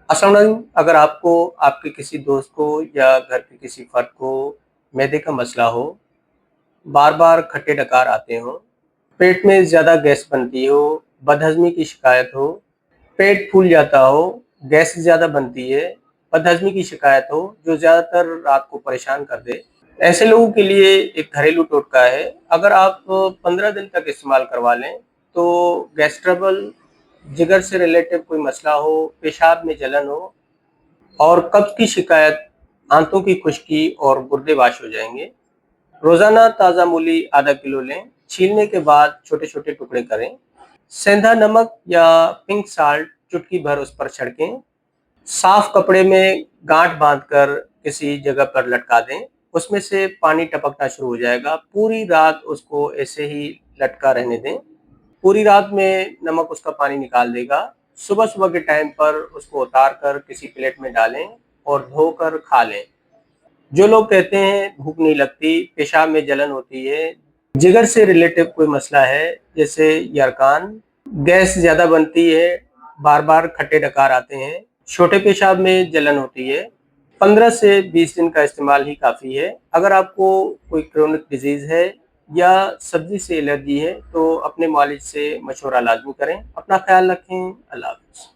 अस्सलाम वालेकुम। अगर आपको आपके किसी दोस्त को या घर के किसी फ़र्द को मैदे का मसला हो, बार-बार खट्टे डकार आते हों, पेट में ज़्यादा गैस बनती हो, बदहज़मी की शिकायत हो, पेट फूल जाता हो, गैस ज़्यादा बनती है, बदहज़मी की शिकायत हो, जो ज़्यादातर रात को परेशान कर दे, ऐसे लोगों के लिए एक घरेलू टोटका है। अगर आप 15 दिन तक इस्तेमाल करवा लें, तो गैस ट्रबल, जिगर से रिलेटेड कोई मसला हो, पेशाब में जलन हो और कब्ज़ की शिकायत, आंतों की खुश्की और गुर्दे वाश हो जाएँगे। रोज़ाना ताज़ा मूली आधा किलो लें, छीलने के बाद छोटे-छोटे टुकड़े करें। सेंधा नमक या पिंक साल्ट चुटकी भर उस पर छिड़कें। साफ कपड़े में गांठ बांधकर किसी जगह पर लटका दें। उसमें से पानी टपकना शुरू हो जाएगा। पूरी रात उसको ऐसे ही लटका रहने दें। पूरी रात में नमक उसका पानी निकाल देगा। सुबह-सुबह के टाइम पर उसको उतार कर किसी प्लेट में डालें और धोकर खा लें। जो लोग कहते हैं भूख नहीं लगती, पेशाब में जलन होती है, जिगर से रिलेटेड कोई मसला है जैसे यरकान, गैस ज़्यादा बनती है, बार-बार खट्टे डकार आते हैं, छोटे पेशाब में जलन होती है, 15 से 20 दिन का इस्तेमाल ही काफ़ी है। अगर आपको कोई क्रोनिक डिज़ीज़ है या सब्ज़ी से एलर्जी है तो अपने मालिज से मशवरा लाज़मी करें। अपना ख़्याल रखें। अल्लाह हाफ़िज़।